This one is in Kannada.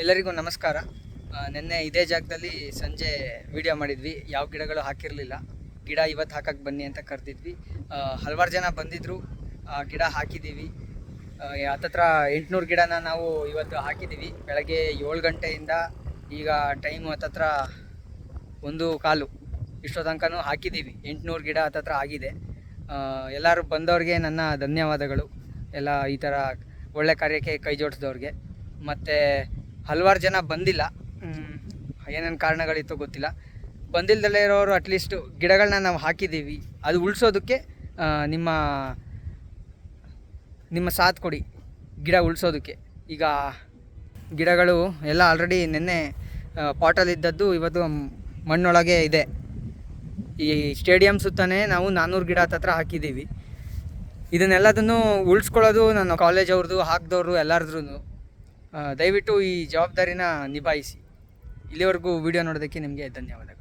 ಎಲ್ಲರಿಗೂ ನಮಸ್ಕಾರ. ನಿನ್ನೆ ಇದೇ ಜಾಗದಲ್ಲಿ ಸಂಜೆ ವಿಡಿಯೋ ಮಾಡಿದ್ವಿ. ಯಾವ ಗಿಡಗಳು ಹಾಕಿರಲಿಲ್ಲ. ಗಿಡ ಇವತ್ತು ಹಾಕಕ್ಕೆ ಬನ್ನಿ ಅಂತ ಕರೆದಿದ್ವಿ. ಹಲವಾರು ಜನ ಬಂದಿದ್ದರು. ಗಿಡ ಹಾಕಿದ್ದೀವಿ. ಹತ್ತತ್ರ 800 ಗಿಡನ ನಾವು ಇವತ್ತು ಹಾಕಿದ್ದೀವಿ. ಬೆಳಗ್ಗೆ 7 ಗಂಟೆಯಿಂದ ಈಗ ಟೈಮು ಹತ್ತತ್ರ 1:15 ಇಷ್ಟೋ ತನಕನೂ ಹಾಕಿದ್ದೀವಿ. 800 ಗಿಡ ಹತ್ತತ್ರ ಆಗಿದೆ. ಎಲ್ಲರೂ ಬಂದವ್ರಿಗೆ ನನ್ನ ಧನ್ಯವಾದಗಳು. ಎಲ್ಲ ಈ ಥರ ಒಳ್ಳೆ ಕಾರ್ಯಕ್ಕೆ ಕೈ ಜೋಡಿಸಿದವ್ರಿಗೆ. ಮತ್ತು ಹಲವಾರು ಜನ ಬಂದಿಲ್ಲ, ಏನೇನು ಕಾರಣಗಳಿತ್ತು ಗೊತ್ತಿಲ್ಲ. ಬಂದಿಲ್ಲದಲ್ಲೇ ಇರೋರು ಅಟ್ಲೀಸ್ಟ್ ಗಿಡಗಳನ್ನ ನಾವು ಹಾಕಿದ್ದೀವಿ, ಅದು ಉಳಿಸೋದಕ್ಕೆ ನಿಮ್ಮ ಸಾಥ್ ಕೊಡಿ. ಗಿಡ ಉಳಿಸೋದಕ್ಕೆ ಈಗ ಗಿಡಗಳು ಎಲ್ಲ ಆಲ್ರೆಡಿ ನಿನ್ನೆ ಪಾಟಲ್ಲಿದ್ದದ್ದು ಇವತ್ತು ಮಣ್ಣೊಳಗೆ ಇದೆ. ಈ ಸ್ಟೇಡಿಯಂ ಸುತ್ತನೇ ನಾವು 400 ಗಿಡ ಹತ್ತತ್ರ ಹಾಕಿದ್ದೀವಿ. ಇದನ್ನೆಲ್ಲದನ್ನು ಉಳಿಸ್ಕೊಳ್ಳೋದು ನನ್ನ ಕಾಲೇಜ್ ಅವ್ರದ್ದು, ಹಾಕಿದವರು ಎಲ್ಲರದ್ರೂ. ದಯವಿಟ್ಟು ಈ ಜವಾಬ್ದಾರಿನ ನಿಭಾಯಿಸಿ. ಇಲ್ಲಿವರೆಗೂ ವಿಡಿಯೋ ನೋಡೋದಕ್ಕೆ ನಿಮಗೆ ಧನ್ಯವಾದಗಳು.